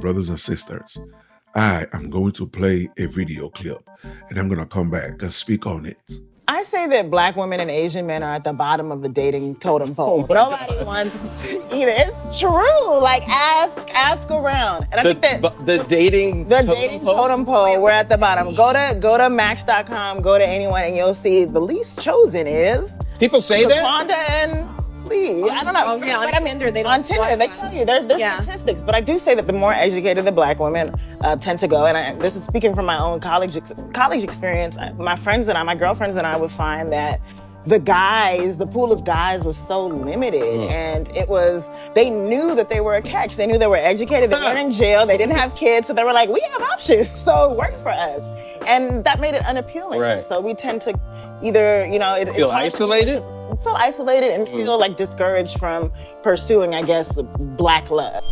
brothers and sisters, I am going to play a video clip and I'm going to come back and speak on it. I say that Black women and Asian men are at the bottom of the dating totem pole. Nobody wants either. It's true. Like ask around. And I think that the dating totem pole, we're at the bottom. Go to Match.com, go to anyone, and you'll see the least chosen is people say that. Wanda and Lee. I don't know. Oh, yeah, on Tinder, they don't on Tinder, they tell you there's statistics. But I do say that the more educated the Black women tend to go, and this is speaking from my own college experience. My girlfriends and I would find that the pool of guys was so limited, and they knew that they were a catch. They knew they were educated, they weren't in jail, they didn't have kids, so they were like, we have options, so it worked for us. And that made it unappealing. Right. So we tend to either, feel isolated? Feel isolated and feel like discouraged from pursuing, I guess, Black love.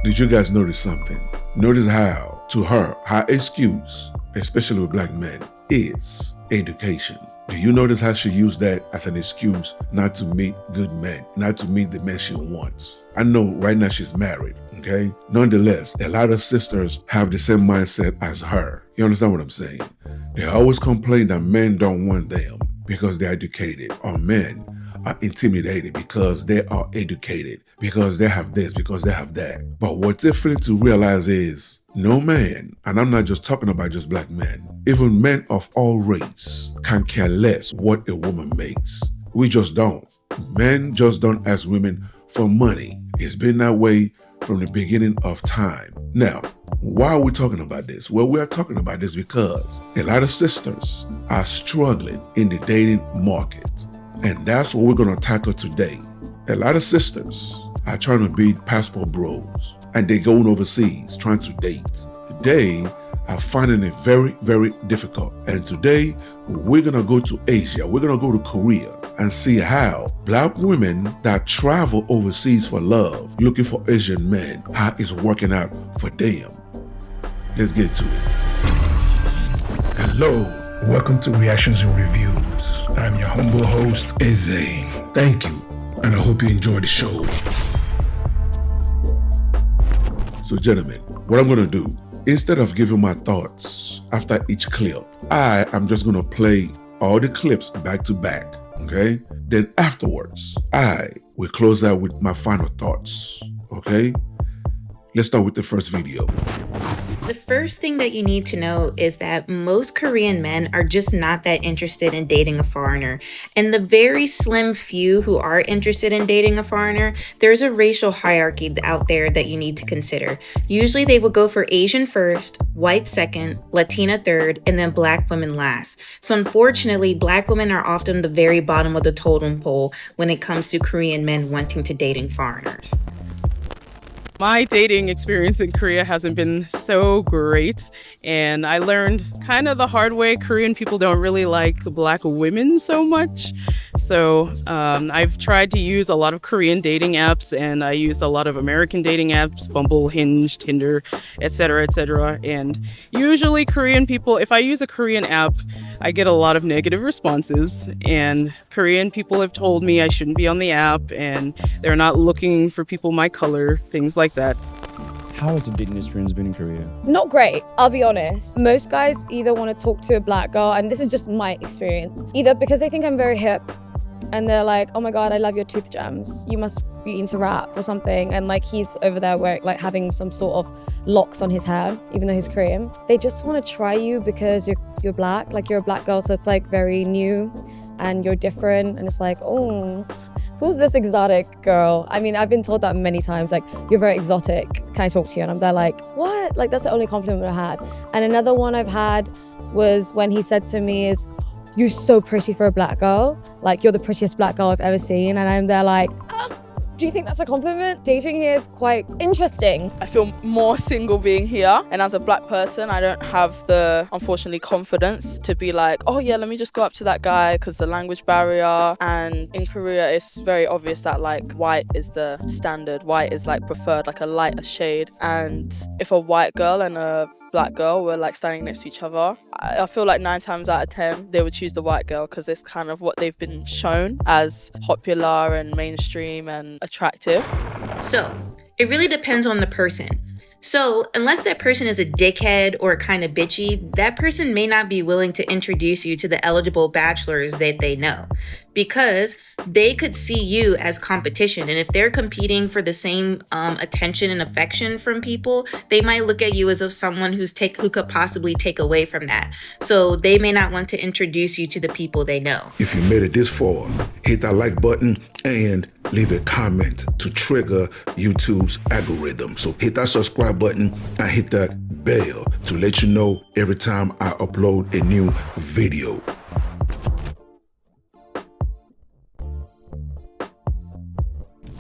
Did you guys notice something? Notice how, to her excuse, especially with Black men, is education. Do you notice how she used that as an excuse not to meet good men, not to meet the men she wants? I know right now she's married, okay? Nonetheless, a lot of sisters have the same mindset as her. You understand what I'm saying? They always complain that men don't want them because they're educated, or men are intimidated because they are educated, because they have this, because they have that. But what's different to realize is no man, and I'm not just talking about just Black men, even men of all race can care less what a woman makes. We just don't. Men just don't ask women for money. It's been that way from the beginning of time. Now, why are we talking about this? Well, we are talking about this because a lot of sisters are struggling in the dating market. And that's what we're going to tackle today. A lot of sisters are trying to be passport bros, and they're going overseas trying to date. They are finding it very, very difficult. And today, we're going to go to Asia. We're going to go to Korea and see how Black women that travel overseas for love, looking for Asian men, how it's working out for them. Let's get to it. Hello, welcome to Reactions and Reviews. I'm your humble host, Eze. Thank you, and I hope you enjoy the show. So gentlemen, what I'm going to do, instead of giving my thoughts after each clip, I am just going to play all the clips back to back, okay? Then afterwards, I will close out with my final thoughts, okay? Let's start with the first video. The first thing that you need to know is that most Korean men are just not that interested in dating a foreigner. And the very slim few who are interested in dating a foreigner, there's a racial hierarchy out there that you need to consider. Usually they will go for Asian first, white second, Latina third, and then Black women last. So unfortunately, Black women are often the very bottom of the totem pole when it comes to Korean men wanting to dating foreigners. My dating experience in Korea hasn't been so great, and I learned kind of the hard way Korean people don't really like Black women so much. So I've tried to use a lot of Korean dating apps, and I used a lot of American dating apps, Bumble, Hinge, Tinder, etc., etc. And usually Korean people, if I use a Korean app, I get a lot of negative responses, and Korean people have told me I shouldn't be on the app, and they're not looking for people my color, things like that. How has the dating experience been in Korea? Not great, I'll be honest. Most guys either want to talk to a Black girl, and this is just my experience, either because they think I'm very hip, and they're like, oh my God, I love your tooth jams. You must be into rap or something. And like he's over there having some sort of locks on his hair, even though he's Korean. They just want to try you because you're Black, like you're a Black girl. So it's like very new and you're different. And it's like, oh, who's this exotic girl? I mean, I've been told that many times, like, you're very exotic. Can I talk to you? And I'm there like, what? Like, that's the only compliment I had. And another one I've had was when he said to me is, you're so pretty for a Black girl. Like, you're the prettiest Black girl I've ever seen. And I'm there like, do you think that's a compliment? Dating here is quite interesting. I feel more single being here, and as a Black person, I don't have the, unfortunately, confidence to be like, oh yeah, let me just go up to that guy because the language barrier. And in Korea, it's very obvious that like white is the standard. White is like preferred, like a lighter shade. And if a white girl and a Black girl were like standing next to each other, I feel like 9 times out of 10 they would choose the white girl because it's kind of what they've been shown as popular and mainstream and attractive. So, it really depends on the person. So, unless that person is a dickhead or kind of bitchy, that person may not be willing to introduce you to the eligible bachelors that they know, because they could see you as competition. And if they're competing for the same attention and affection from people, they might look at you as if someone who could possibly take away from that. So they may not want to introduce you to the people they know. If you made it this far, hit that like button and leave a comment to trigger YouTube's algorithm. So hit that subscribe button and hit that bell to let you know every time I upload a new video.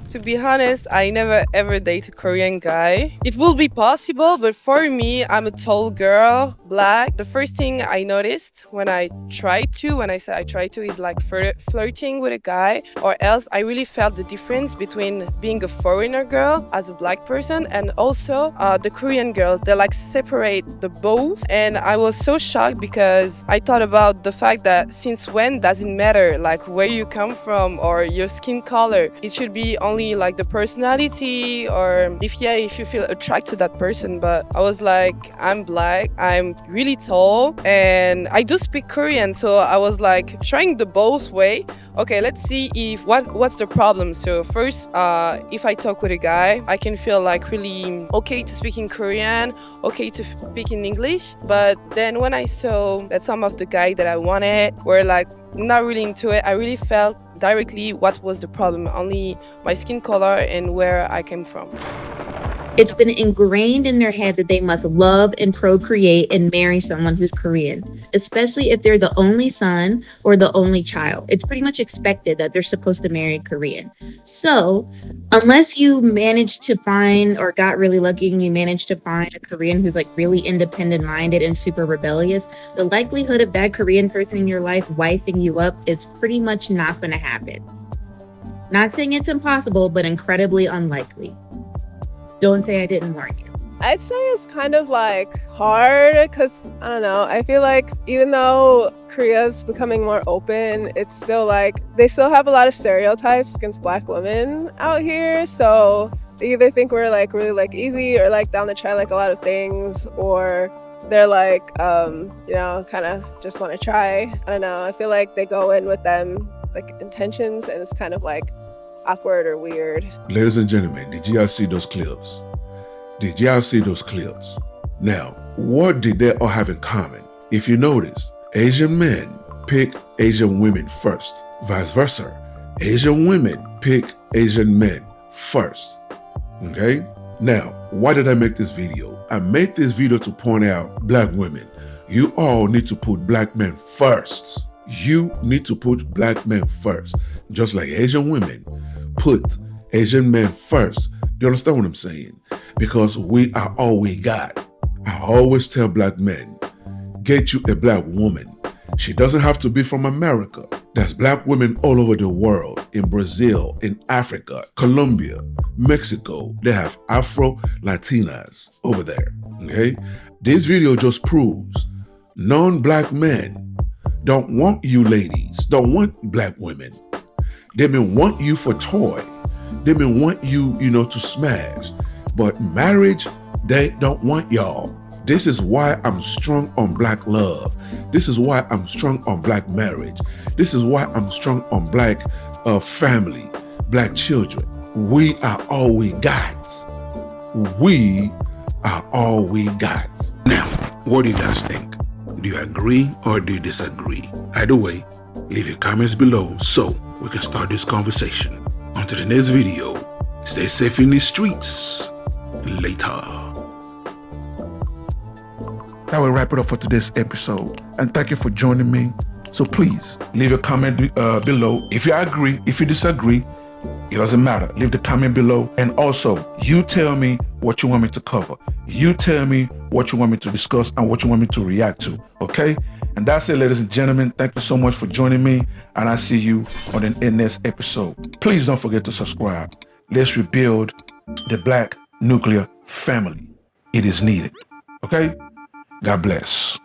To be honest, I never ever date a Korean guy. It will be possible, but for me, I'm a tall girl, black. The first thing I noticed when I said I tried to, is like flirting with a guy, or else I really felt the difference between being a foreigner girl as a black person and also the Korean girls. They like separate the both, and I was so shocked because I thought about the fact that since when doesn't matter, like where you come from or your skin color. It should be only like the personality, or if you feel attracted to that person. But I was like, I'm black, I'm really tall, and I do speak Korean, so I was like trying the both way. Okay, let's see if what's the problem. So first, if I talk with a guy, I can feel like really okay to speak in Korean, okay to speak in English. But then when I saw that some of the guys that I wanted were like not really into it, I really felt directly what was the problem, only my skin color and where I came from. It's been ingrained in their head that they must love and procreate and marry someone who's Korean, especially if they're the only son or the only child. It's pretty much expected that they're supposed to marry a Korean. So unless you managed to find, or got really lucky and you managed to find a Korean who's like really independent minded and super rebellious, the likelihood of that Korean person in your life wifing you up is pretty much not going to happen. Not saying it's impossible, but incredibly unlikely. Don't say I didn't warn you. I'd say it's kind of like hard because, I don't know, I feel like even though Korea's becoming more open, it's still like they still have a lot of stereotypes against Black women out here. So they either think we're like really like easy or like down to try like a lot of things, or they're like, kind of just want to try. I don't know. I feel like they go in with them like intentions, and it's kind of like awkward or weird. Ladies and gentlemen, did y'all see those clips? Did y'all see those clips? Now, what did they all have in common? If you notice, Asian men pick Asian women first. Vice versa. Asian women pick Asian men first. Okay? Now, why did I make this video? I made this video to point out Black women. You all need to put Black men first. You need to put Black men first. Just like Asian women put Asian men first. Do you understand what I'm saying? Because we are all we got. I always tell Black men, get you a Black woman. She doesn't have to be from America. There's Black women all over the world, in Brazil, in Africa, Colombia, Mexico. They have Afro-Latinas over there, okay? This video just proves non-Black men don't want you ladies, don't want Black women. They may want you for toy. They may want you, to smash. But marriage, they don't want y'all. This is why I'm strong on Black love. This is why I'm strong on Black marriage. This is why I'm strong on Black family, Black children. We are all we got. We are all we got. Now, what do you guys think? Do you agree or do you disagree? Either way, leave your comments below so we can start this conversation. Until the next video, stay safe in the streets. Later. That will wrap it up for today's episode. And thank you for joining me. So please, leave a comment below. If you agree, if you disagree, it doesn't matter. Leave the comment below. And also, you tell me what you want me to cover. You tell me what you want me to discuss and what you want me to react to. Okay? And that's it, ladies and gentlemen. Thank you so much for joining me. And I'll see you on the next episode. Please don't forget to subscribe. Let's rebuild the Black nuclear family. It is needed. Okay? God bless.